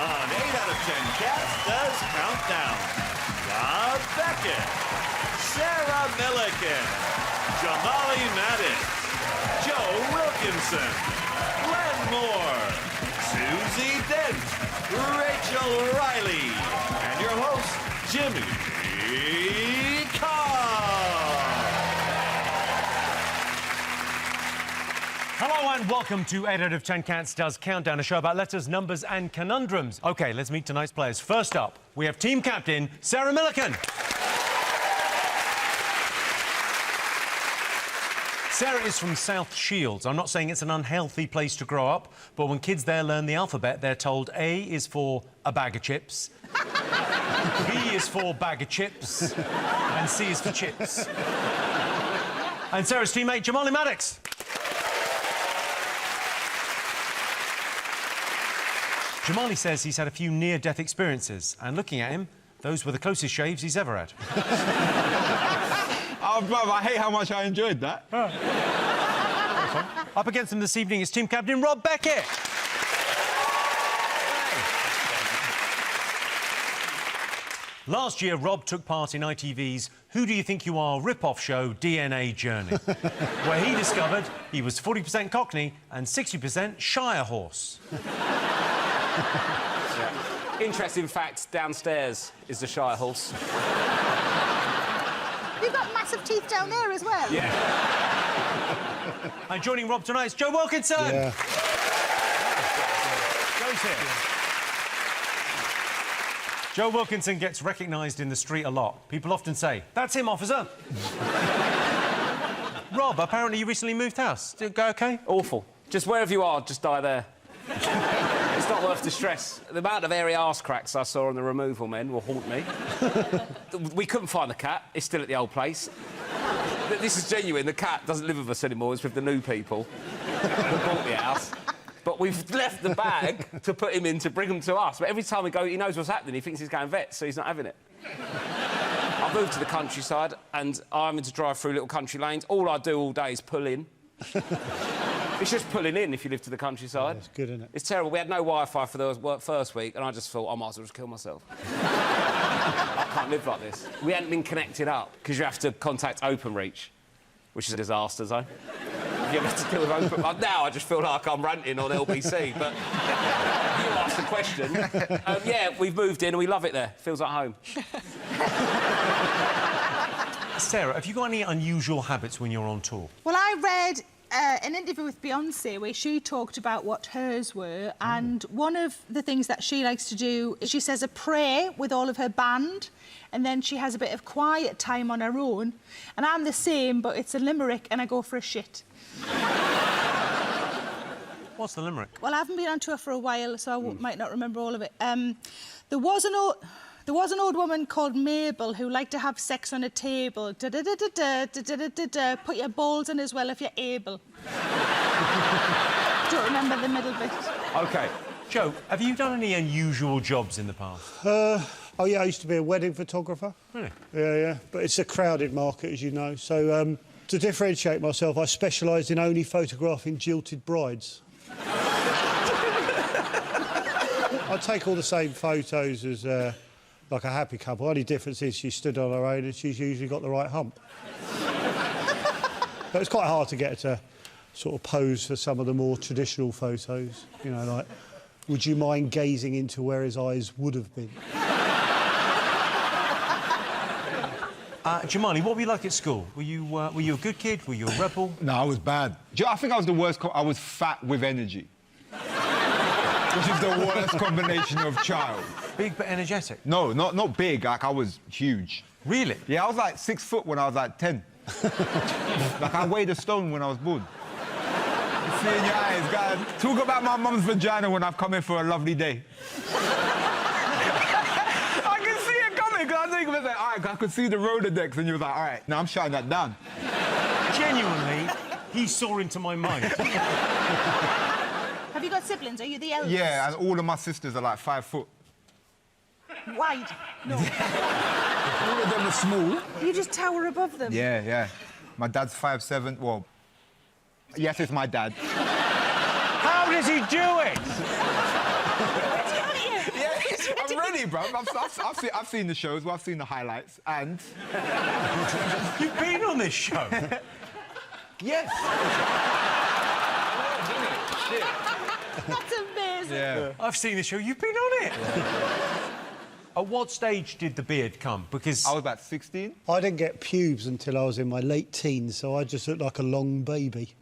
on 8 out of 10 Cats Does Countdown. Rob Beckett, Sarah Millican, Jamali Maddix, Joe Wilkinson, Glenn Moore, Susie Dent, Rachel Riley, and your host, Jimmy Carr. Hello and welcome to 8 out of 10 Cats Does Countdown, a show about letters, numbers and conundrums. OK, let's meet tonight's players. First up, we have team captain Sarah Millican. Sarah is from South Shields. I'm not saying it's an unhealthy place to grow up, but when kids there learn the alphabet, they're told A is for a bag of chips, B is for bag of chips, and C is for chips. And Sarah's teammate, Jamali Maddix. Jamali says he's had a few near-death experiences, and looking at him, those were the closest shaves he's ever had. Oh, brother, I hate how much I enjoyed that. Up against him this evening is team captain Rob Beckett. Last year, Rob took part in ITV's Who Do You Think You Are rip-off show DNA Journey, where he discovered he was 40% Cockney and 60% Shire horse. Interesting fact, downstairs is the Shire horse. You've got massive teeth down there as well. Yeah. And joining Rob tonight is Joe Wilkinson. Yeah. Joe's here. Joe Wilkinson gets recognised in the street a lot. People often say, "That's him, officer." Rob, apparently you recently moved house. Did it go OK? Awful. Just wherever you are, just die there. It's not worth the stress. The amount of airy arse cracks I saw on the removal men will haunt me. We couldn't find the cat. It's still at the old place. This is genuine. The cat doesn't live with us anymore. It's with the new people who bought the house. But we've left the bag to put him in to bring him to us. But every time we go, he knows what's happening. He thinks he's going vet, so he's not having it. I've moved to the countryside, and I'm having to drive through little country lanes. All I do all day is pull in. It's just pulling in if you live to the countryside. That's good, isn't it? It's terrible. We had no Wi-Fi for the first week, and I just thought I might as well just kill myself. I can't live like this. We hadn't been connected up because you have to contact OpenReach, which is a disaster zone. You have to deal with Open. Now I just feel like I'm ranting on LBC, but you asked the question. Yeah, we've moved in and we love it there. Feels like home. Sarah, have you got any unusual habits when you're on tour? Well, I read an interview with Beyonce where she talked about what hers were, and one of the things that she likes to do is she says a prayer with all of her band, and then she has a bit of quiet time on her own. And I'm the same, but it's a limerick and I go for a shit. What's the limerick? Well, I haven't been on tour for a while, so I might not remember all of it. There was an old woman called Mabel who liked to have sex on a table. Da-da-da-da-da, put your balls in as well if you're able. Don't remember the middle bit. OK. Joe, have you done any unusual jobs in the past? Oh, yeah, I used to be a wedding photographer. Really? Yeah. But it's a crowded market, as you know. So, to differentiate myself, I specialised in only photographing jilted brides. I take all the same photos as, like a happy couple. Only difference is she stood on her own and she's usually got the right hump. But it's quite hard to get her to sort of pose for some of the more traditional photos. You know, like, would you mind gazing into where his eyes would have been? Jamali, what were you like at school? Were you a good kid? Were you a rebel? No, I was bad. Do you know, I think I was the worst. I was fat with energy. Which is the worst combination of child. Big but energetic? No, not big. Like, I was huge. Really? Yeah, I was like 6 foot when I was like 10. Like, I weighed a stone when I was born. You see in your eyes, guys. Talk about my mum's vagina when I've come in for a lovely day. I can see it coming, because I think it was like, all right, I could see the Rolodex, and you was like, all right, now I'm shutting that down. Genuinely, he saw into my mind. Have you got siblings? Are you the eldest? Yeah, and all of my sisters are like 5 foot. Wide? No. All of them are small. You just tower above them? Yeah. My dad's 5'7". Well, yes, it's my dad. How does he do it? Yeah, funny, bro. I've seen the shows, well, I've seen the highlights, and... You've been on this show? Yes! That's amazing. Yeah. I've seen the show. You've been on it. At what stage did the beard come? Because I was about 16. I didn't get pubes until I was in my late teens, so I just looked like a long baby.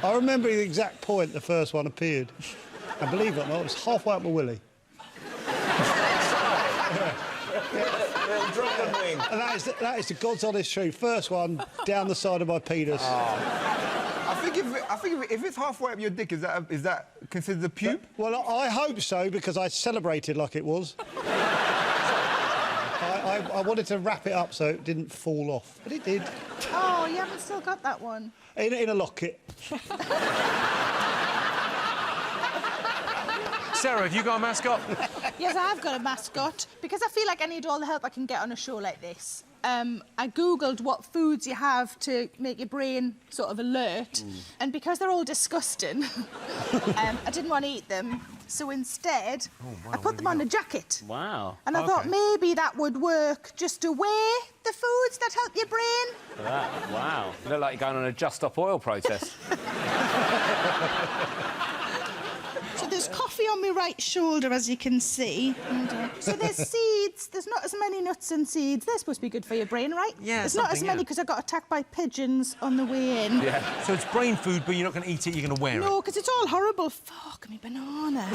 I remember the exact point the first one appeared. And believe it or not, it was halfway up my willy. And that is the God's honest truth. First one, down the side of my penis. I think if it's halfway up your dick, is that considered a pube? Well, I hope so, because I celebrated like it was. I wanted to wrap it up so it didn't fall off, but it did. Oh, you haven't still got that one? In a locket. Sarah, have you got a mascot? Yes, I have got a mascot, because I feel like I need all the help I can get on a show like this. I googled what foods you have to make your brain sort of alert, and because they're all disgusting, I didn't want to eat them. So instead, I put them on a jacket. Wow. And I thought maybe that would work, just to wear the foods that help your brain. Wow. You look like you're going on a Just Stop Oil protest. So there's coffee on my right shoulder, as you can see. And, so there's seeds. There's not as many nuts and seeds. They're supposed to be good for your brain, right? Yeah, there's not as something, many yeah. because I got attacked by pigeons on the way in. Yeah. So it's brain food, but you're not going to eat it, you're going to wear it? No, because it's all horrible. Fuck me, banana.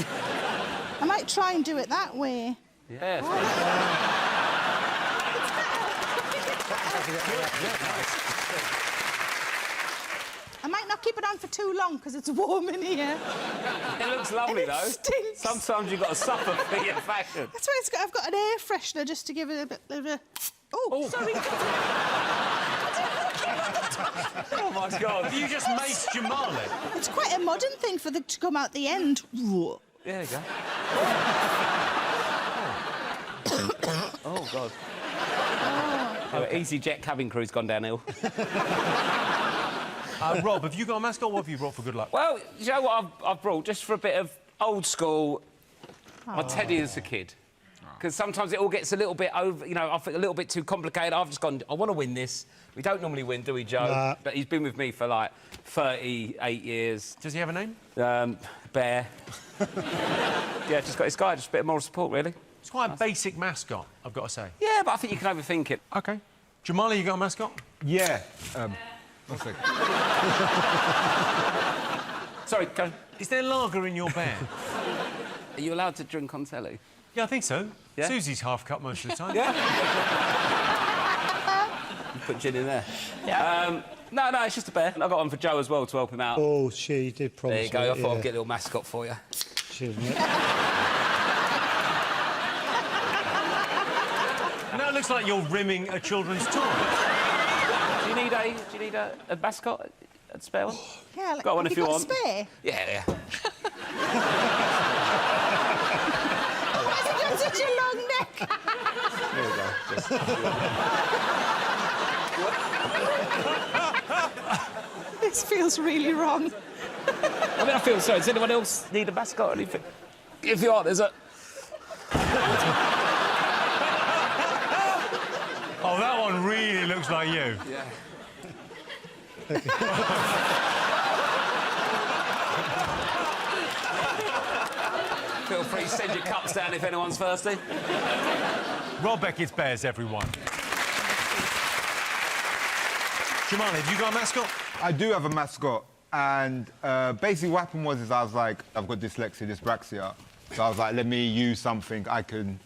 I might try and do it that way. Yeah. I might not keep it on for too long because it's warm in here. It looks lovely, And it though. stinks. Sometimes you've got to suffer for your fashion. That's why I've got an air freshener just to give it a bit of a... Oh, sorry. Oh, my God. Have you just maced Jamali? It's quite a modern thing for the to come out the end. There you go. Oh, God. Oh, EasyJet cabin crew's gone downhill. Rob, have you got a mascot? What have you brought for good luck? Well, you know what I've brought? Just for a bit of old school, my teddy as a kid. Because sometimes it all gets a little bit over, you know, I think a little bit too complicated. I've just gone, I want to win this. We don't normally win, do we, Joe? Nah. But he's been with me for, like, 38 years. Does he have a name? Bear. Yeah, just got this guy, just a bit of moral support, really. It's quite a basic mascot, I've got to say. Yeah, but I think you can overthink it. OK. Jamali, you got a mascot? Yeah. One second. Sorry, go. Is there lager in your bear? Are you allowed to drink on telly? Yeah, I think so. Yeah? Susie's half cut most of the time. Yeah. You put gin in there. Yeah. No, it's just a bear. I got one for Joe as well to help him out. Oh, she did promise. There you go. it, I thought yeah. I'd get a little mascot for you. She didn't it? Now it looks like you're rimming a children's toy. Do you need a mascot? A spare one? Yeah, like, Got one have if you want. A spare? Yeah. Why has it got such a long neck? There we go. This feels really wrong. I mean, I feel sorry. Does anyone else need a mascot or anything? If you are, there's a... Oh, that one really looks like you. Yeah. Feel free to send your cups down if anyone's thirsty. Rob Beckett's bears, everyone. Jamali, have you got a mascot? I do have a mascot, and basically what happened was I was like, I've got dyslexia, dyspraxia, so I was like, let me use something I can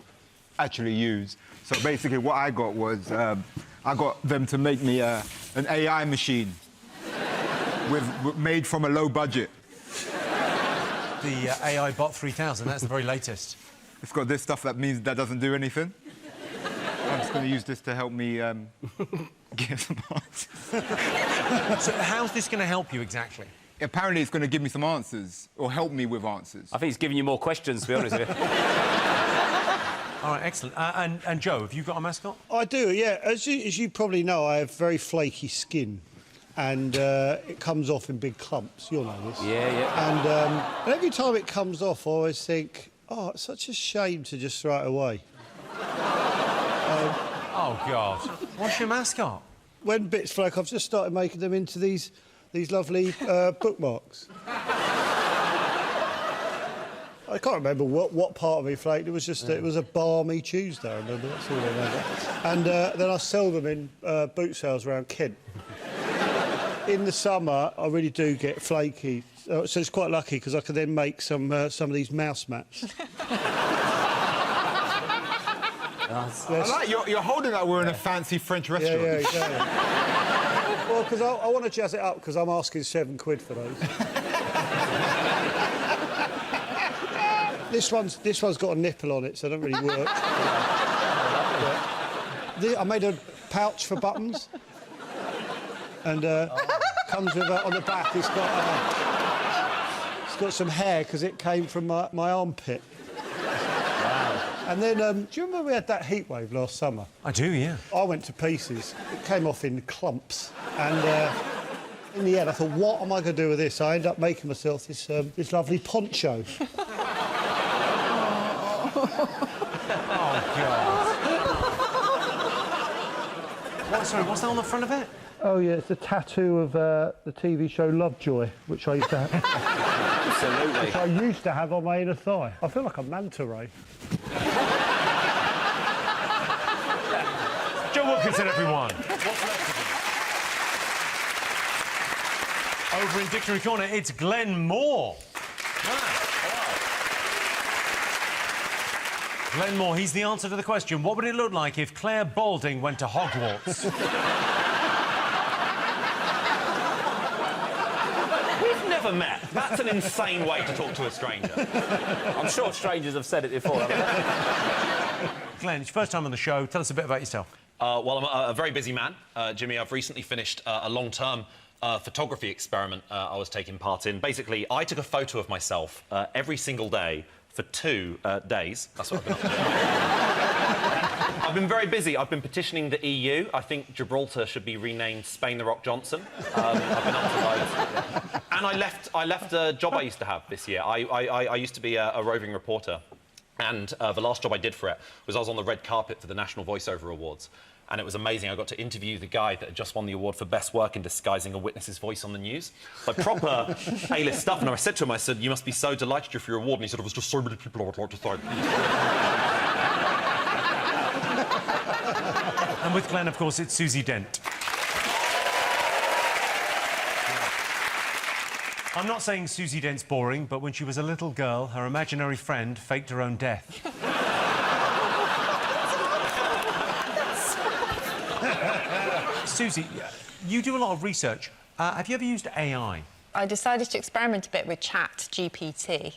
actually use. So basically what I got was, I got them to make me an AI machine made from a low budget. The AI Bot 3000, that's the very latest. It's got this stuff that means that doesn't do anything. I'm just going to use this to help me get some answers. So how's this going to help you exactly? Apparently it's going to give me some answers, or help me with answers. I think he's giving you more questions, to be honest with you. All right, excellent. And Joe, have you got a mascot? I do, yeah. As you probably know, I have very flaky skin. and it comes off in big clumps. You'll know this. Yeah. And every time it comes off, I always think, oh, it's such a shame to just throw it away. Oh, God. What's your mascot? When bits flake, I've just started making them into these lovely bookmarks. I can't remember what part of me flaked. It was just it was a balmy Tuesday. I remember, that's all I remember. And then I sell them in boot sales around Kent. In the summer, I really do get flaky, so it's quite lucky because I can then make some of these mouse mats. I like you're holding that we're in a fancy French restaurant. Yeah, exactly. Well, because I want to jazz it up because I'm asking £7 for those. This one's got a nipple on it, so it doesn't really work. I made a pouch for buttons, and comes with on the back. It's got some hair because it came from my armpit. Wow. And then, do you remember we had that heat wave last summer? I do, yeah. I went to pieces. It came off in clumps, and in the end, I thought, what am I going to do with this? I ended up making myself this lovely poncho. Oh, God. Sorry, what's that on the front of it? Oh, yeah, it's a tattoo of the TV show Lovejoy, which I used to have. Absolutely. Which I used to have on my inner thigh. I feel like a manta ray. Joe Wilkinson, everyone. Over in Dictionary Corner, it's Glenn Moore. Glenn Moore, he's the answer to the question. What would it look like if Claire Balding went to Hogwarts? We've never met. That's an insane way to talk to a stranger. I'm sure strangers have said it before, haven't they? Glenn, it's your first time on the show. Tell us a bit about yourself. Well, I'm a very busy man, Jimmy. I've recently finished a long-term photography experiment I was taking part in. Basically, I took a photo of myself every single day for 2 days. That's what I've been up to. I've been very busy. I've been petitioning the EU. I think Gibraltar should be renamed Spain the Rock Johnson. I've been up to loads. And I left a job I used to have this year. I used to be a roving reporter. And the last job I did for it was I was on the red carpet for the National Voiceover Awards. And it was amazing. I got to interview the guy that had just won the award for Best Work in Disguising a Witness's Voice on the News. Like, proper A-list stuff. And I said to him, I said, you must be so delighted for your award. And he said, it was just so many people I would like to thank. And with Glenn, of course, it's Susie Dent. I'm not saying Susie Dent's boring, but when she was a little girl, her imaginary friend faked her own death. Susie, you do a lot of research. Have you ever used AI? I decided to experiment a bit with ChatGPT.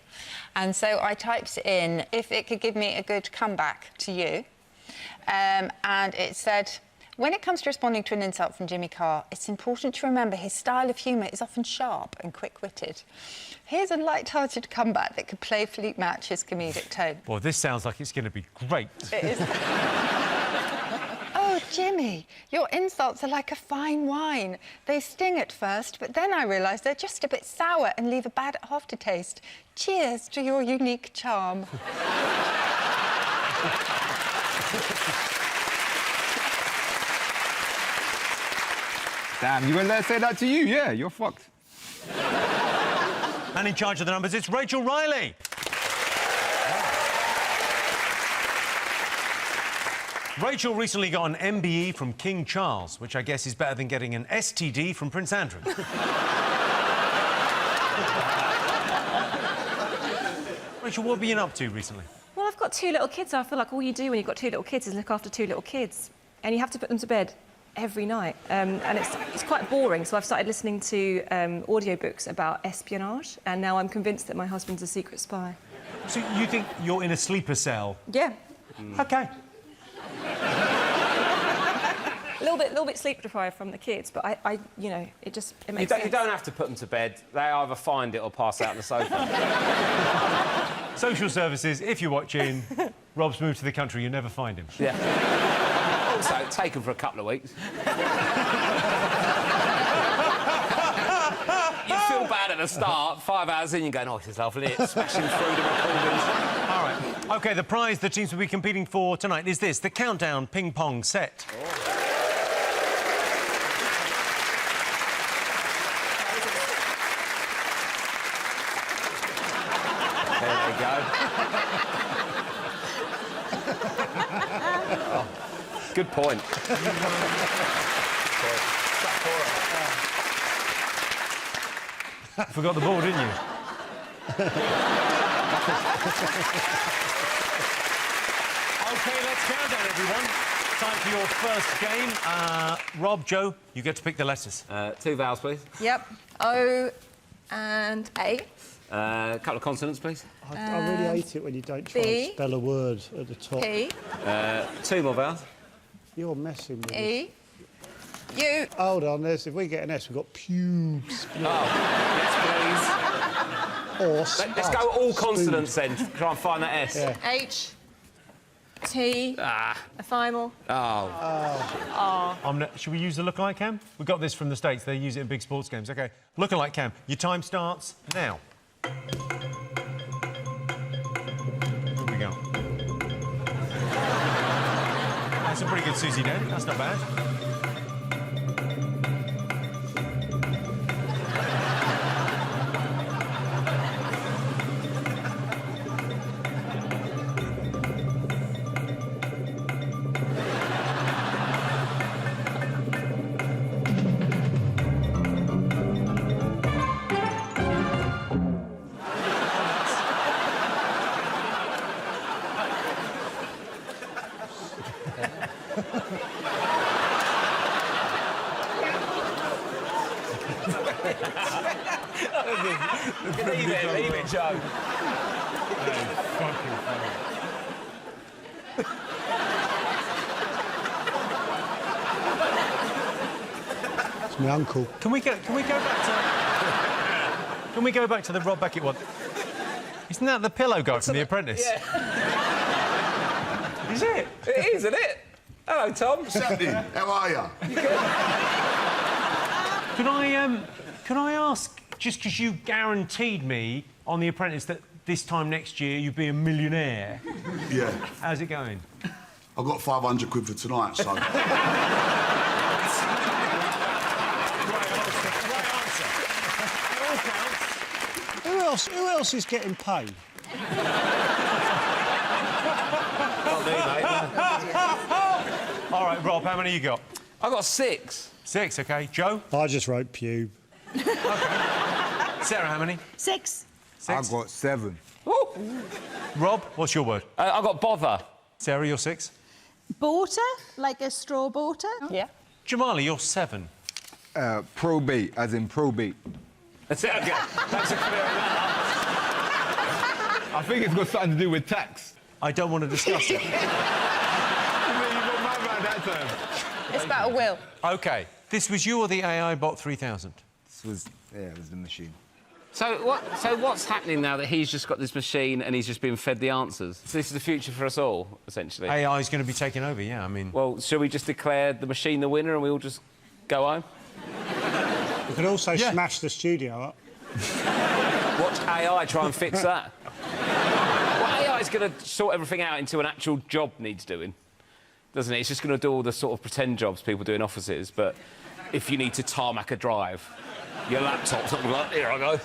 And so I typed in if it could give me a good comeback to you. And it said, when it comes to responding to an insult from Jimmy Carr, it's important to remember his style of humour is often sharp and quick-witted. Here's a light-hearted comeback that could playfully match his comedic tone. Well, this sounds like it's going to be great. It is. Oh, Jimmy, your insults are like a fine wine. They sting at first, but then I realise they're just a bit sour and leave a bad aftertaste. Cheers to your unique charm. Damn, you wouldn't let her say that to you? Yeah, you're fucked. And in charge of the numbers, it's Rachel Riley. Rachel recently got an MBE from King Charles, which I guess is better than getting an STD from Prince Andrew. Rachel, what have you been up to recently? Well, I've got 2 little kids, so I feel like all you do when you've got 2 little kids is look after 2 little kids. And you have to put them to bed every night. And it's quite boring, so I've started listening to audiobooks about espionage, and now I'm convinced that my husband's a secret spy. So you think you're in a sleeper cell? Yeah. OK. A little bit sleep deprived from the kids, but I you know, it makes sense. You don't have to put them to bed. They either find it or pass out on the sofa. Social services, if you're watching, Rob's moved to the country, you never find him. Yeah. Also, take them for a couple of weeks. feel bad at the start. 5 hours in, you're going, oh, this is lovely. It's smashing through the recordings. All right. OK, the prize the teams will be competing for tonight is this, the Countdown Ping Pong set. Oh. There you go. Oh, good point. Forgot the ball, didn't you? OK, let's count down, everyone. Time for your first game. Rob, Joe, you get to pick the letters. 2 vowels, please. Yep. O and A. A couple of consonants, please. I really hate it when you don't try B. and spell a word at the top. P. 2 more vowels. You're messing with us. E. U. Hold on, if we get an S, we've got pubes. Yes, please. Or Let's go all consonants then. Try and find that S. Yeah. H. T. A final. Oh. Should we use the lookalike cam? We got this from the States. They use it in big sports games. OK, lookalike cam. Your time starts now. Here we go. That's a pretty good Susie then. That's not bad. Leave it, Joe. It's my uncle. Can we go back to the Rob Beckett one? Isn't that the pillow guy from The Apprentice? Yeah. Is it? It is, isn't it? Hello, Tom. How are you? Can I ask, just because you guaranteed me on The Apprentice that this time next year you'd be a millionaire? Yeah. How's it going? I've got 500 quid for tonight, so... Who else is getting paid? Not me, mate. All right, Rob, how many you got? I got 6. 6, OK. Joe? I just wrote pube. Sarah, how many? 6. 6. I've got 7. Woo. Rob, what's your word? I got bother. Sarah, you're 6. Border, like a straw border. Yeah. Jamali, you're 7. Probate, as in probate. That's it, OK. That's a clear enough. I think it's got something to do with tax. I don't want to discuss it. It's about a will. OK. This was you or the AI bot 3000? This was, it was the machine. So what's happening now that he's just got this machine and he's just being fed the answers? So this is the future for us all, essentially. AI is going to be taking over, yeah, I mean... Well, shall we just declare the machine the winner and we all just go home? We could also smash the studio up. Watch AI try and fix that. Well, AI is going to sort everything out until an actual job needs doing, doesn't it? It's just going to do all the sort of pretend jobs people do in offices, but if you need to tarmac a drive, your laptop's not going to be like, here I go.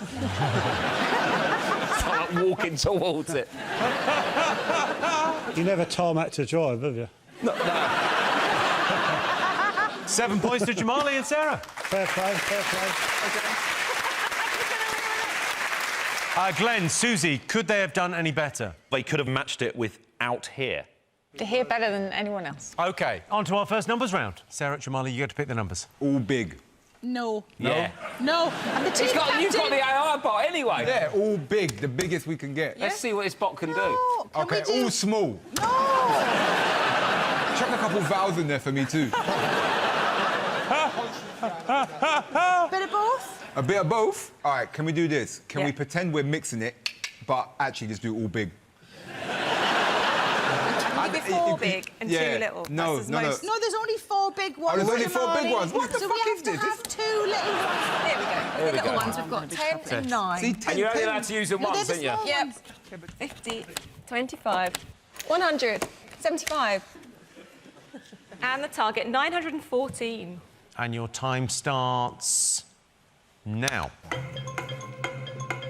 Start like walking towards it. You never tarmac to drive, have you? No. 7 points to Jamali and Sarah. Fair play, fair play. Glenn, Susie, could they have done any better? They could have matched it with out here. To hear better than anyone else. OK, on to our first numbers round. Sarah, Jamali, you get to pick the numbers. All big. No. Yeah. No. And the team You've got the AI bot anyway. Yeah, all big, the biggest we can get. Let's see what this bot can do. No. Can OK, we do... all small. No. Chuck a couple vowels in there for me, too. Bit of both. A bit of both? All right, can we do this? Can we pretend we're mixing it, but actually just do all big? Give you 4 big and 2 little. No, That's as no, no. most... No, there's only 4 big ones. there's only 4 big Jamali. ones? What the so fuck we is have to this? have 2 little ones. Here we go. The little ones, we've got 10 and 9. See, 10, And you're only 10. allowed to use them No, they're once, the aren't you? small Yep. ones. 50, 25, 100, 75. And the target, 914. And your time starts now.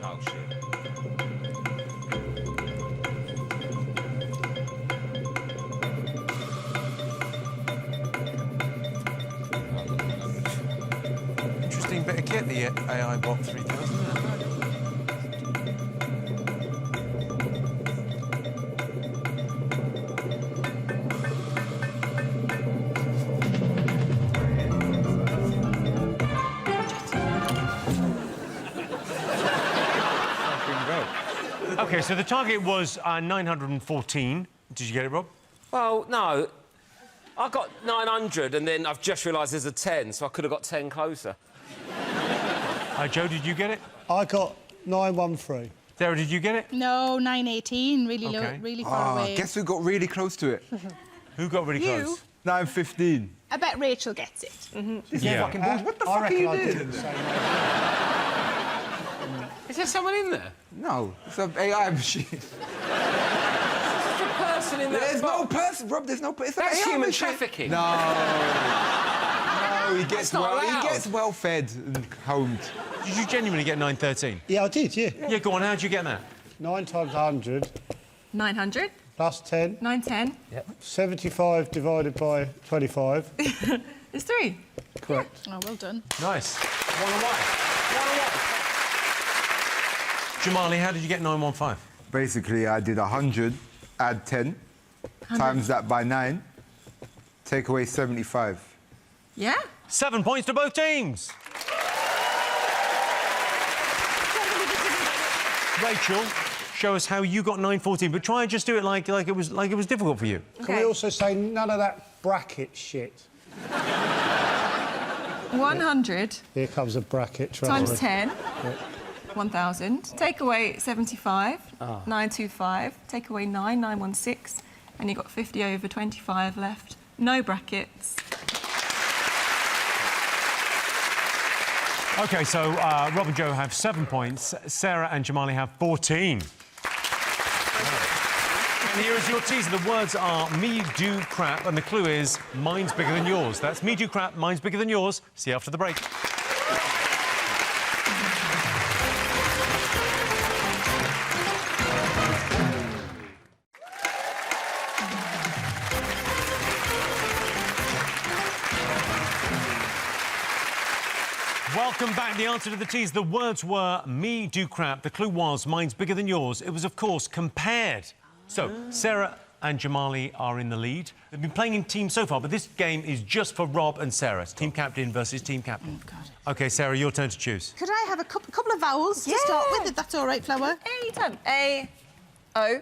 Oh, shit. Interesting bit of kit, the AI Bot 3000. Okay, so the target was 914. Did you get it, Rob? Well, no. I got 900 and then I've just realised there's a 10, so I could have got 10 closer. Joe, did you get it? I got 913. Sarah, did you get it? No, 918. Really low, Okay. really far away. Guess who got really close to it? Who got really You. close? 9:15. I bet Rachel gets it. Yeah. Fucking bullshit. What the I fuck are reckon you I did doing? the same. Is there someone in there? No, it's an AI machine. There's a person in there. There's no person, Rob. There's no person. It's an That's AI human machine. trafficking. No. No, he gets not he allowed. gets well fed and homed. Did you genuinely get 913? Yeah, I did, yeah. Yeah, go on, how'd you get that? 9 times 100 900, plus 10. 910. 75 divided by 25. There's 3. Correct. Oh, well done. Nice. One away. Jamali, how did you get 915? Basically, I did 100, add 10, times that by 9, take away 75. Yeah? 7 points to both teams. Rachel, show us how you got 914, but try and just do it like it was difficult for you. Can we also say none of that bracket shit? 100 Here comes a bracket. times 10, 1,000. Take away 75, 925. Take away 9, 916. And you've got 50 over 25 left. No brackets. OK, so Rob and Joe have 7 points. Sarah and Jamali have 14. And here is your teaser. The words are me do crap, and the clue is mine's bigger than yours. That's me do crap, mine's bigger than yours. See you after the break. Welcome back. The answer to the tease. The words were me do crap. The clue was mine's bigger than yours. It was, of course, compared. So, Sarah and Jamali are in the lead. They've been playing in teams so far, but this game is just for Rob and Sarah. It's team captain versus team captain. Oh, God. OK, Sarah, your turn to choose. Could I have a couple of vowels to start with, if that's all right, Flower? Anytime. A, O.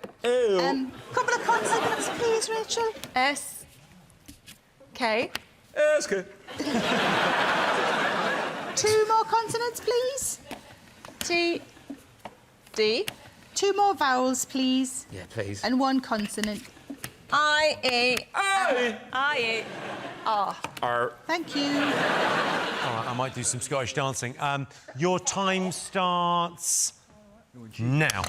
Couple of consonants, please, Rachel. S, K. That's good. 2 more consonants, please. T, D. 2 more vowels, please. Yeah, please. And 1 consonant. I, E. O. I, E. R. Thank you. All right, I might do some Scottish dancing. Your time starts now.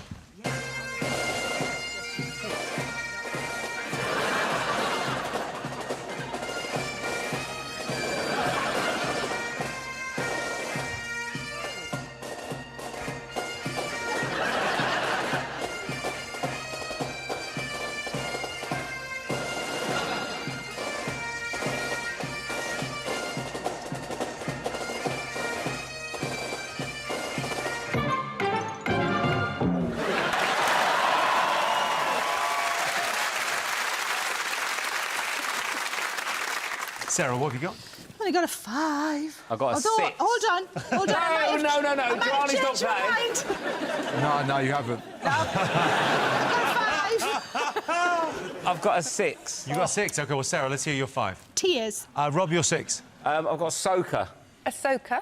Sarah, what have you got? I've only got a 5. I got a Although, 6. Hold on. No. Jamali's not playing. No, you haven't. I've got a 6. You got 6. OK, well, Sarah, let's hear your 5. Tears. Rob, your 6. I've got a soaker. Ahsoka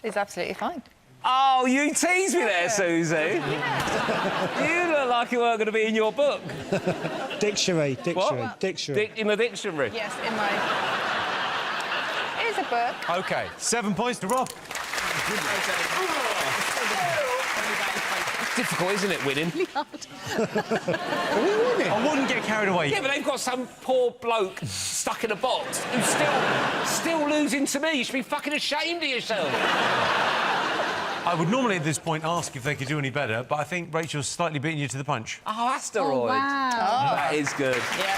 is absolutely fine. Oh, you teased me there, Susie. You look like it weren't going to be in your book. Dictionary. What? Dictionary. In the dictionary? Yes, in my... Here's a book. OK, 7 points to Rob. It's difficult, isn't it, winning? I wouldn't get carried away. Yeah, but they've got some poor bloke stuck in a box and still losing to me. You should be fucking ashamed of yourself. I would normally at this point ask if they could do any better, but I think Rachel's slightly beating you to the punch. Oh, asteroid. Oh, wow. That is good. Yeah.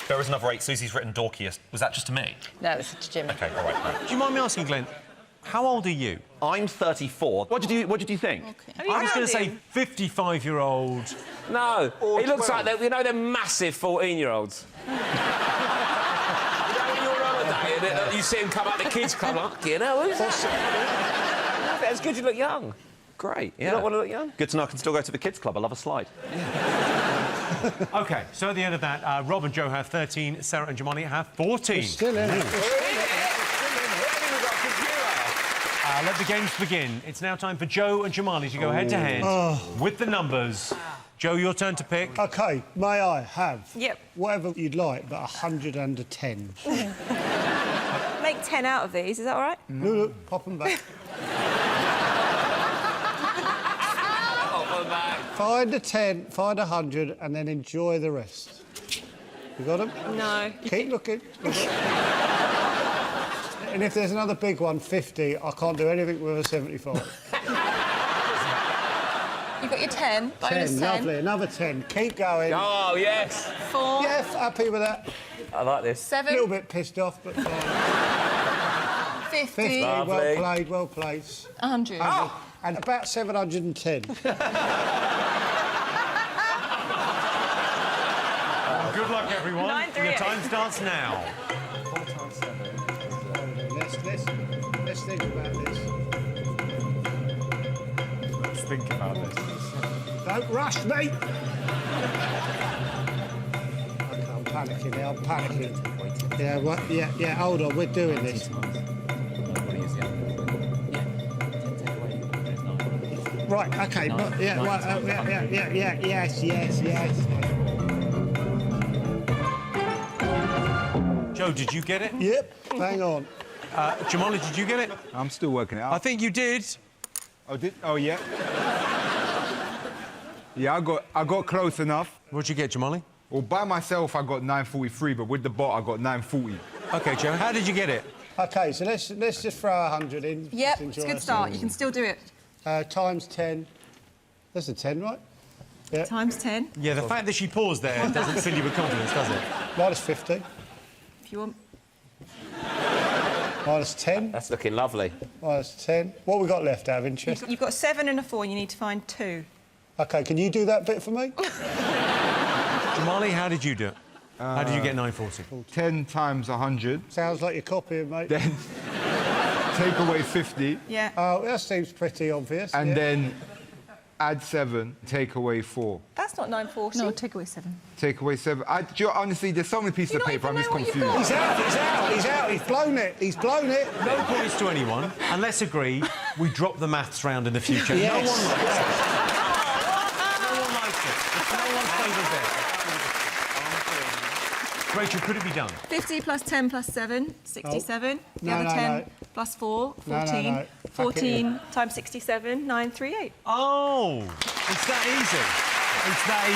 There was another 8. Susie's written dorkiest. Was that just to me? No, it's to Jimmy. OK, all right. Do you mind me asking, Glenn, how old are you? I'm 34. What did you think? I was going to say 55-year-old. No, he looks like they're massive 14-year-olds. You know, when you're on holiday and you see him come out the kids' club, like, you know, who's that? It's good you look young. Great, yeah. You don't want to look young? Good to know I can still go to the kids' club. I love a slide. OK, so at the end of that, Rob and Joe have 13, Sarah and Jamali have 14. Still in it. Let the games begin. It's now time for Joe and Jamali to go head-to-head with the numbers. Joe, your turn to pick. OK, may I have... Yep. Whatever you'd like, but 100 under 10. Make 10 out of these, is that all right? No, pop them back. Find a 10, find 100, and then enjoy the rest. You got them? No. Keep looking. And if there's another big one, 50, I can't do anything with a 75. You've got your 10, bonus 10. Lovely, another 10. Keep going. Oh, yes. 4. Yeah, happy with that. I like this. 7. A little bit pissed off, but fine. 50. 50, Lovely. well played, well played. 100. Oh. And about 710. Good luck, everyone. 938. Your time starts now. 4 times 7. Let's think about this. Let's think about this. Don't rush me! OK, I'm panicking now, I'm panicking. Yeah, what? Yeah, hold on, we're doing this. Right, OK, yes. Joe, did you get it? Yep, hang on. Jamali, did you get it? I'm still working it out. I think you did. Oh, oh, yeah. Yeah, I got close enough. What'd you get, Jamali? Well, by myself, I got 943, but with the bot, I got 940. OK, Joe, how did you get it? OK, so let's just throw 100 in. Yep, it's a good start. You can still do it. Times 10. That's a 10, right? Yeah. Times 10, Yeah, the fact that she paused there doesn't fill you with confidence, does it? Minus 50. if you want. Minus 10. That's looking lovely. Minus 10. What we got left out of interest? You've got 7 and a 4, and you need to find 2. OK, can you do that bit for me? Jamali, how did you do it? How did you get 940? 10 times 100. Sounds like you're copying, mate. Then take away 50. Yeah. Oh, that seems pretty obvious. And yeah. then add 7, take away 4. That's not 940. No, take away 7. Take away 7. Honestly, there's so many pieces of paper, I'm just confused. He's out, he's blown it. No points to anyone, and let's agree we drop the maths round in the future. Yes. No one likes it. No one likes it. It's no one's favourite bit. Rachel, could it be done? 50 plus 10 plus 7, 67. The No, other no, 10 no. plus 4, No, no, 14. no. 14 times 67, 938. Oh, it's that easy. It's that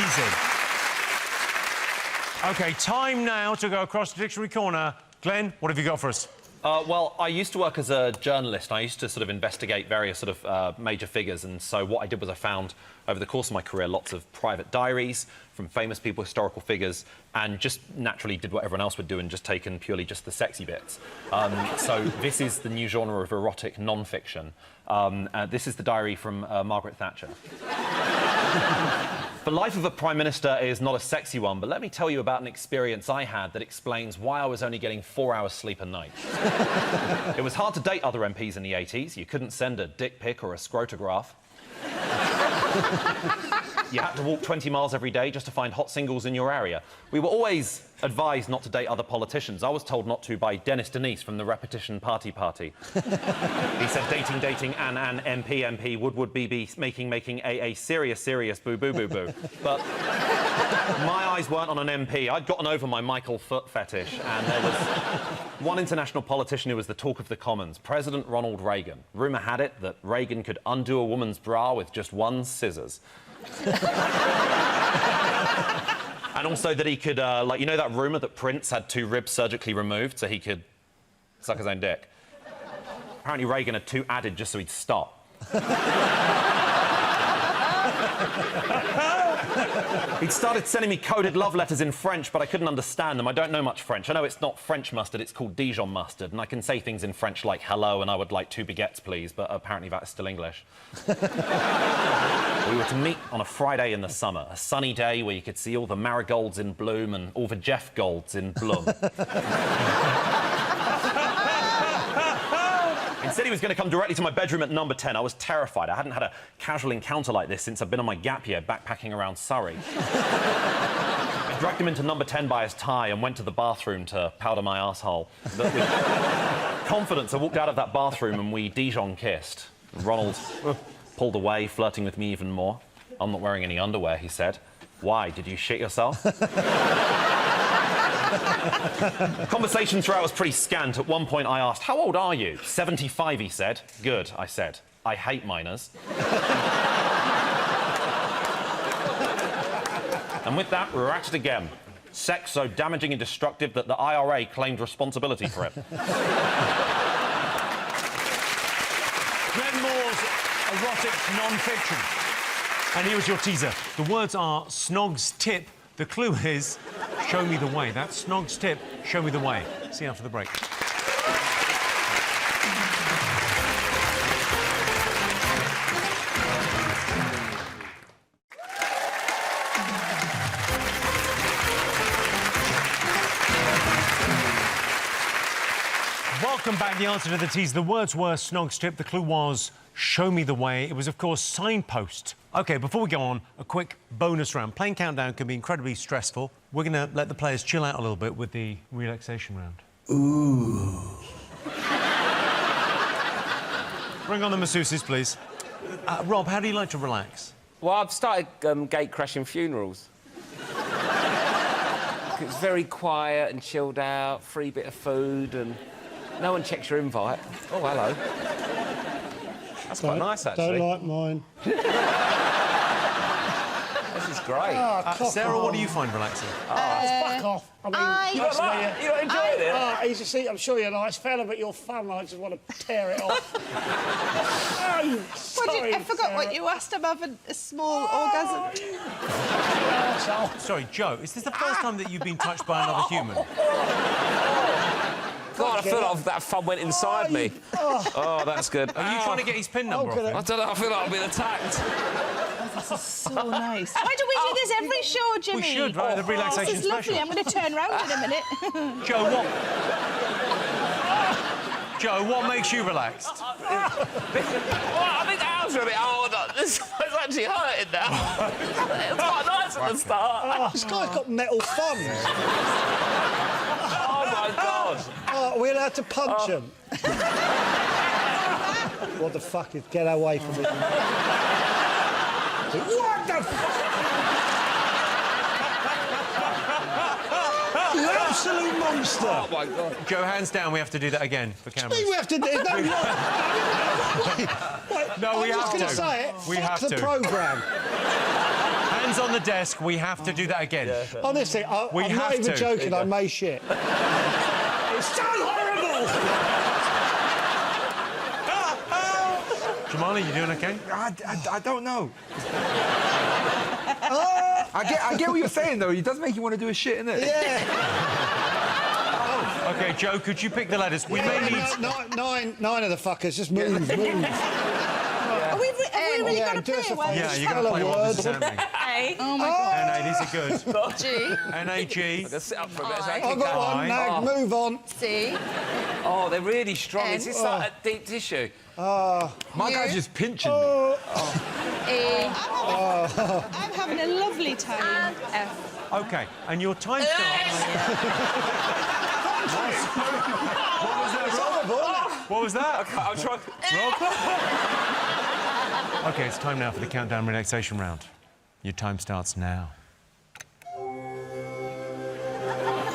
easy. OK, time now to go across the dictionary corner. Glenn, what have you got for us? Well, I used to work as a journalist. I used to sort of investigate various sort of major figures, and so what I did was I found, over the course of my career, lots of private diaries from famous people, historical figures, and just naturally did what everyone else would do and just taken purely just the sexy bits. So this is the new genre of erotic non-fiction. This is the diary from Margaret Thatcher. The life of a Prime Minister is not a sexy one, but let me tell you about an experience I had that explains why I was only getting 4 hours sleep a night. It was hard to date other MPs in the 80s. You couldn't send a dick pic or a scrotograph. You had to walk 20 miles every day just to find hot singles in your area. We were always advised not to date other politicians. I was told not to by Dennis Denise from the Repetition Party. He said dating, Anne, MP, would, BB, making, AA, serious, boo. But my eyes weren't on an MP. I'd gotten over my Michael Foot fetish, and there was one international politician who was the talk of the Commons, President Ronald Reagan. Rumour had it that Reagan could undo a woman's bra with just one scissors. And also that he could, like, you know that rumour that Prince had 2 ribs surgically removed so he could suck his own dick? Apparently Reagan had 2 added just so he'd stop. He'd started sending me coded love letters in French, but I couldn't understand them. I don't know much French. I know it's not French mustard, it's called Dijon mustard, and I can say things in French like hello and I would like 2 baguettes, please, but apparently that's still English. We were to meet on a Friday in the summer, a sunny day where you could see all the marigolds in bloom and all the Jeff Golds in bloom. Instead, he was going to come directly to my bedroom at number 10. I was terrified. I hadn't had a casual encounter like this since I'd been on my gap year backpacking around Surrey. I dragged him into number 10 by his tie and went to the bathroom to powder my arsehole. But with confidence, I walked out of that bathroom and we Dijon kissed. Ronald pulled away, flirting with me even more. I'm not wearing any underwear, he said. Why? Did you shit yourself? Conversation throughout was pretty scant. At one point I asked, how old are you? 75, he said. Good, I said. I hate minors. And with that, we were at it again. Sex so damaging and destructive that the IRA claimed responsibility for it. Glenn Moore's erotic non-fiction. And here was your teaser. The words are Snog's tip. The clue is show me the way. That's Snog's tip, show me the way. See you after the break. Welcome back. The answer to the teaser. The words were Snog's tip. The clue was show me the way. It was, of course, signpost. OK, before we go on, a quick bonus round. Playing Countdown can be incredibly stressful. We're going to let the players chill out a little bit with the relaxation round. Ooh. Bring on the masseuses, please. Rob, how do you like to relax? Well, I've started gate-crashing funerals. It's very quiet and chilled out, free bit of food, and no one checks your invite. Oh, hello. That's quite nice, actually. Don't like mine. This is great. Sarah, what do you find relaxing? Fuck off. I mean, You not enjoying it? he's a see, I'm sure you're a nice fella, but you're fun. I just want to tear it off. I forgot what you asked. I'm having a small orgasm. Sorry, Joe, is this the first time that you've been touched by another human? God, I feel like that fun went inside me. Oh, that's good. Are you trying to get his PIN number off him? I don't know, I feel like I've been attacked. This is so nice. Why don't we do this every show, Jimmy? We should, right? The relaxation This is lovely. special. I'm going to turn round in a minute. Joe, what makes you relaxed? Well, I think the arms are a bit hard. It's actually hurting now. It's quite nice at the start. This guy's got metal thumbs. Oh, my God. Are we allowed to punch him? What the fuck is... Get away from me. What the fuck? You absolute monster. Oh, my God. Joe, hands down, we have to do that again for cameras. We have to do... No, No, we have to. I'm just going to say it. We Fuck have the to. programme. Hands on the desk, we have to do that again. Honestly, I'm not even joking, I may shit. It's so horrible! Jamali, you doing OK? I don't know. I get what you're saying, though. It does make you want to do a shit, innit? Yeah. OK, Joe, could you pick the letters? We may need... Nine of the fuckers, just move. Have we really got to play one? Yeah, you're going to play one. This is happening. A. Oh, my God. N-A, these are good. G. N-A-G. Let's sit up for a bit. I've got one, Nag, move on. C. Oh, they're really strong. N. Is this like a deep tissue? My guy's just pinching me. E. I'm having a lovely time. F. OK, and your time starts... What was that? I'll try. Rob? OK, it's time now for the countdown relaxation round. Your time starts now.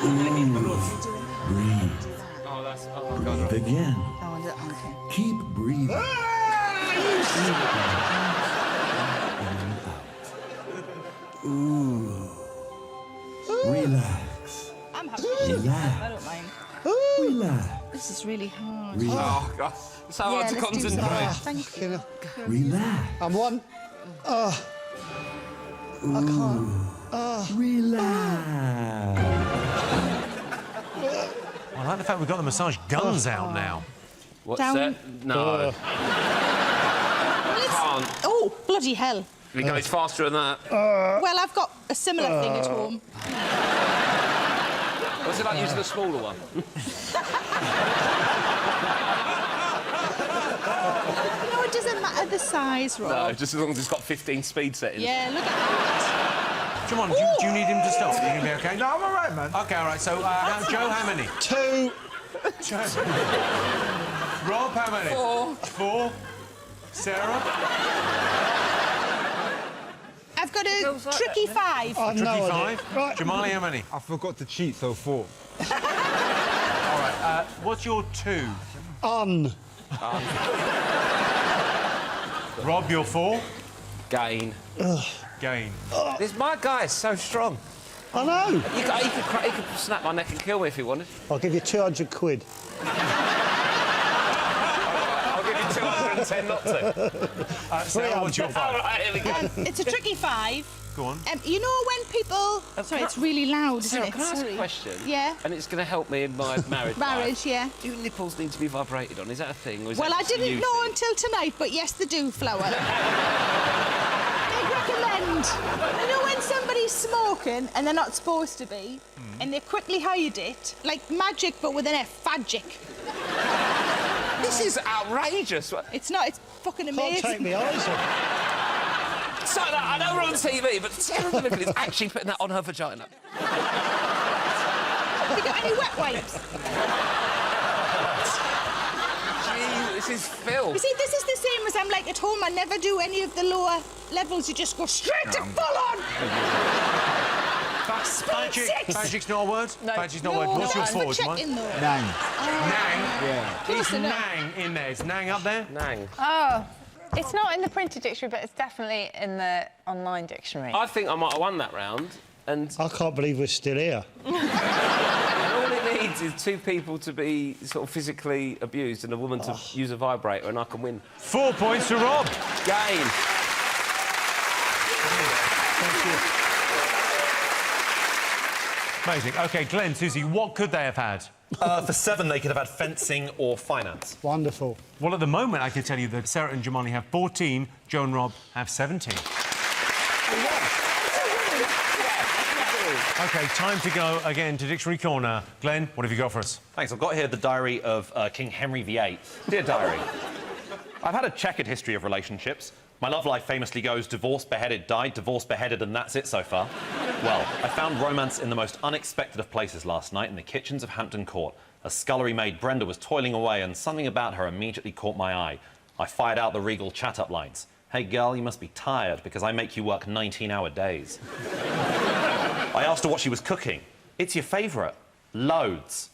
Breathe. Oh, that's... Oh, my God. Breathe again. Keep breathing. Ooh. Relax. I'm happy. Relax. I don't mind. Relax. This is really hard. Relax. Oh, God. It's so hard to let's do concentrate. some. Thank you. Relax. I'm one. I can't. Relax. I like the fact we've got the massage guns out now. What's Down. that? No. Can't. Oh, bloody hell. It goes faster than that. Well, I've got a similar thing at home. What's it like using the smaller one? No, it doesn't matter the size, Rob. No, just as long as it's got 15 speed settings. Yeah, look at that. Come on, do you need him to stop? You going to be OK? No, I'm all right, man. OK, all right, so now, Joe, how many? 2. Rob, how many? 4. 4. Sarah? I've got a tricky 5. I've no Tricky idea. 5. Right. Jamali, how many? I forgot to cheat, so 4. All right, what's your 2? Rob, your 4? Gain. Gain. My guy is so strong. I know. He could snap my neck and kill me if he wanted. I'll give you 200 quid. I'll give you 210 not to. Sarah, what's your 5? All right, here we go. It's a tricky 5. Go on. You know when people... Sorry, it's really loud, isn't Sarah, it? can I ask Sorry. a question? Yeah. And it's going to help me in my marriage Marriage, yeah. Do nipples need to be vibrated on? Is that a thing? Or is Well, that I just a didn't you know thing? until tonight, but yes, they do, Flower. They recommend. You know when somebody's smoking and they're not supposed to be, and they quickly hide it, like magic but with an F, fagic. This is outrageous. It's not, it's fucking Can't amazing. take me eyes off. So, I know we're on TV, but Sarah Millican is actually putting that on her vagina. Have you got any wet wipes? Gee, this is filth. You see, this is the same as I'm like at home. I never do any of the lower levels. You just go straight to full on. Magic. Magic's not a word? No. Magic's not a word. What's your That's 4, for checking, though. Nang. Nang? Yeah. Is Nang in there? Is Nang up there? Nang. Oh. It's not in the printed dictionary, but it's definitely in the online dictionary. I think I might have won that round, and I can't believe we're still here. all it needs is 2 people to be sort of physically abused and a woman to use a vibrator, and I can win. 4 points to Rob. Gain. Amazing. OK, Glenn, Susie, what could they have had? For 7, they could have had fencing or finance. Wonderful. Well, at the moment, I can tell you that Sarah and Jamali have 14, Joe and Rob have 17. OK, time to go again to Dictionary Corner. Glenn, what have you got for us? Thanks. I've got here the diary of King Henry VIII. Dear diary, I've had a checkered history of relationships. My love life famously goes divorced, beheaded, died, divorced, beheaded, and that's it so far. Well, I found romance in the most unexpected of places last night in the kitchens of Hampton Court. A scullery maid, Brenda, was toiling away, and something about her immediately caught my eye. I fired out the regal chat-up lines. Hey, girl, you must be tired because I make you work 19-hour days. I asked her what she was cooking. It's your favourite. Loads.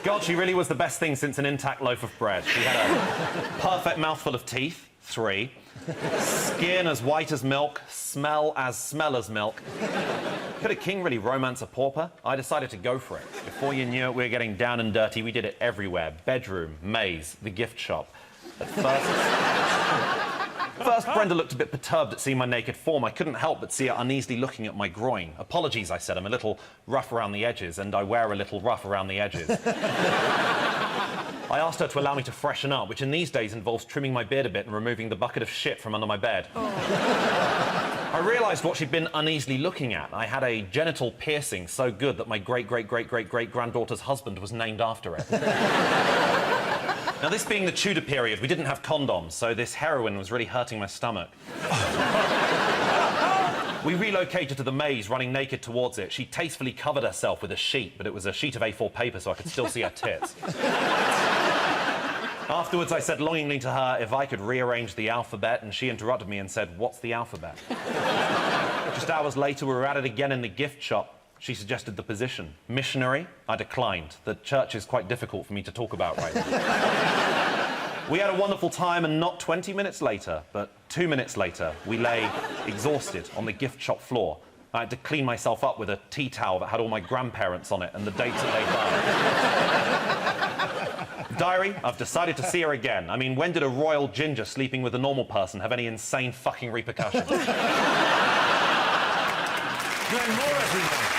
God, she really was the best thing since an intact loaf of bread. She had a perfect mouthful of teeth, 3. Skin as white as milk, smell as milk. Could a king really romance a pauper? I decided to go for it. Before you knew it, we were getting down and dirty. We did it everywhere. Bedroom, maze, the gift shop. At first, Brenda looked a bit perturbed at seeing my naked form. I couldn't help but see her uneasily looking at my groin. Apologies, I said. I'm a little rough around the edges, and I wear a little rough around the edges. I asked her to allow me to freshen up, which in these days involves trimming my beard a bit and removing the bucket of shit from under my bed. I realised what she'd been uneasily looking at. I had a genital piercing so good that my great-great-great-great-great-granddaughter's husband was named after it. Now, this being the Tudor period, we didn't have condoms, so this heroin was really hurting my stomach. We relocated to the maze, running naked towards it. She tastefully covered herself with a sheet, but it was a sheet of A4 paper, so I could still see her tits. Afterwards, I said longingly to her if I could rearrange the alphabet, and she interrupted me and said, "What's the alphabet?" Just hours later, we were at it again in the gift shop. She suggested the position. Missionary? I declined. The church is quite difficult for me to talk about right now. We had a wonderful time, and not 20 minutes later, but 2 minutes later, we lay exhausted on the gift shop floor. I had to clean myself up with a tea towel that had all my grandparents on it and the dates that they died. Diary, I've decided to see her again. I mean, when did a royal ginger sleeping with a normal person have any insane fucking repercussions? Glenn Moore, everyone.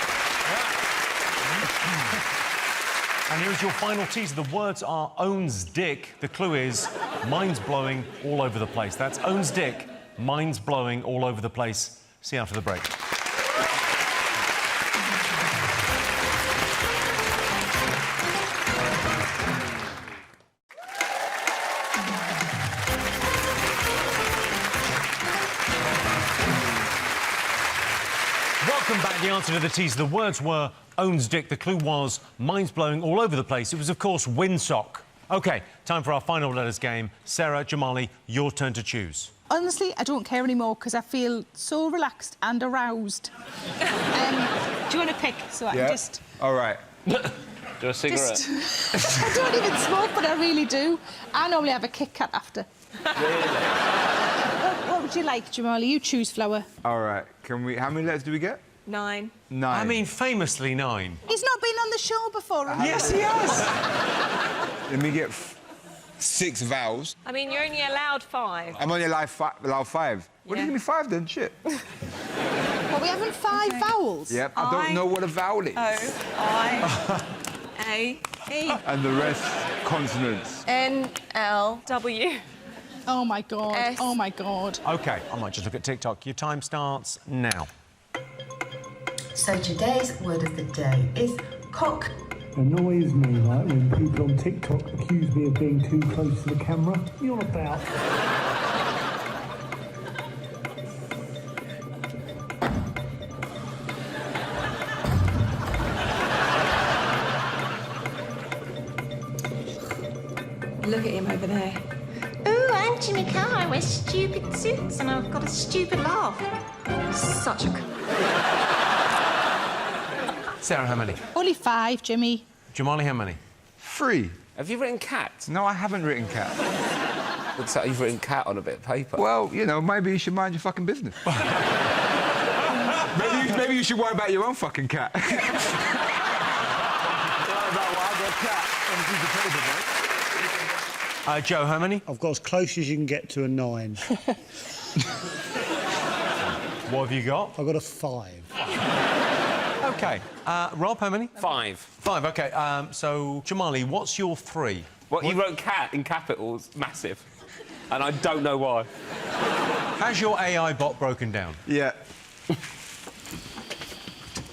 And here's your final teaser. The words are owns dick. The clue is mind's blowing all over the place. That's owns dick, mind's blowing all over the place. See you after the break. Welcome back. The answer to the teaser. The words were owns dick. The clue was mind's blowing all over the place. It was, of course, windsock. OK, time for our final letters game. Sarah, Jamali, your turn to choose. Honestly, I don't care anymore because I feel so relaxed and aroused. Do you want to pick? So I can just... All right. Do a cigarette? I don't even smoke, but I really do. I normally have a Kit Kat after. Really? What would you like, Jamali? You choose, Flower. All right. Can we... How many letters do we get? 9. 9. I mean, famously 9. He's not been on the show before, has he? Yes, he has. Let me get 6 vowels. I mean, you're only allowed 5. I'm only allowed 5. What do you give me 5 then? Shit. Well, we haven't 5 vowels. Yep. I don't know what a vowel is. O-I-A-E. And the rest consonants. N-L-W. Oh, my God. S. Oh, my God. OK, I might just look at TikTok. Your time starts now. So today's word of the day is cock. Annoys me, like, when people on TikTok accuse me of being too close to the camera. You're about. Look at him over there. Ooh, I'm Jimmy Carr. I wear stupid suits and I've got a stupid laugh. Such a... Sarah, how many? Only 5, Jimmy. Jamali, how many? 3. Have you written cat? No, I haven't written cat. Looks like you've written cat on a bit of paper. Well, you know, maybe you should mind your fucking business. maybe you should worry about your own fucking cat. Joe, how many? I've got as close as you can get to a 9. What have you got? I've got a 5. OK. Rob, how many? 5. 5, OK. So, Jamali, what's your 3? Well, you wrote cat in capitals, massive. And I don't know why. Has your AI bot broken down? Yeah.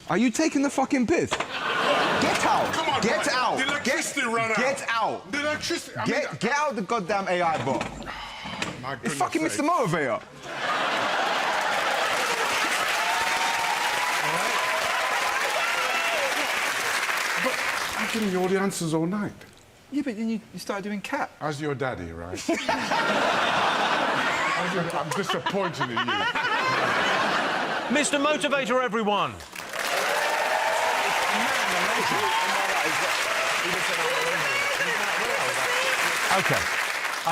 Are you taking the fucking piss? Get out! Come on, get man. out! The electricity run out. Get out! The electricity... Get out the goddamn AI bot. My It's goodness fucking sake. Mr. Motivator. But I've given you all the answers all night. Yeah, but then you started doing cat. As your daddy, right? I'm disappointed in you. Mr. Motivator, everyone. OK.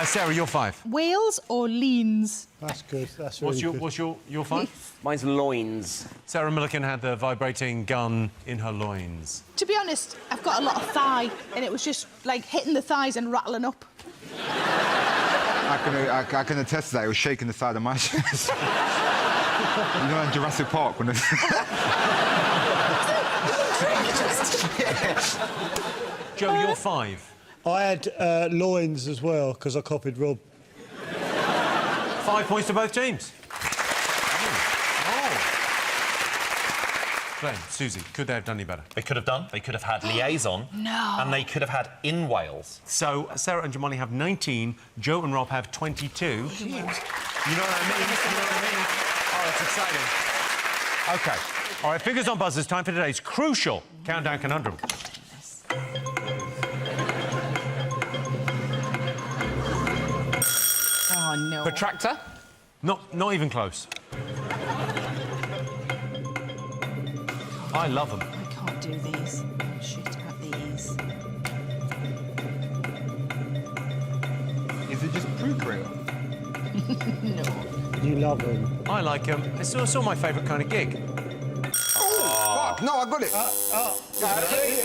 Sarah, you're 5. Wales or leans? That's good. That's really good. What's your 5? Mine's loins. Sarah Millican had the vibrating gun in her loins. To be honest, I've got a lot of thigh, and it was just, like, hitting the thighs and rattling up. I can attest to that. It was shaking the side of my chest. You know, in Jurassic Park when it's... Joe, you're 5. I had loins as well, because I copied Rob. 5 points to both teams. Glenn, Susie, could they have done any better? They could have done. They could have had liaison. No. And they could have had in Wales. So Sarah and Jamali have 19, Joe and Rob have 22. You know what I mean? You know what I mean? Oh, it's exciting. OK. All right, fingers on buzzers. Time for today's crucial countdown conundrum. Oh, no. Protractor? Not even close. I love them. I can't do these. Shit at these. Is it just Procreate? No. You love them. I like them. It's also my favourite kind of gig. Oh, fuck! No, I got it.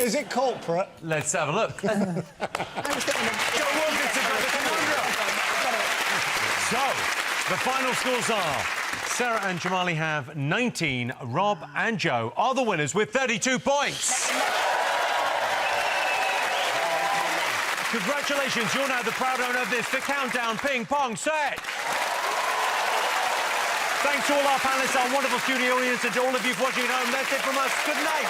Is it corporate? Let's have a look. Joe Wilkinson got the conundrum. So, the final scores are Sarah and Jamali have 19, Rob and Joe are the winners with 32 points. Congratulations, you're now the proud owner of this, the Countdown Ping Pong set. Thanks to all our panellists, our wonderful studio audience, and to all of you watching at home. That's it from us. Good night.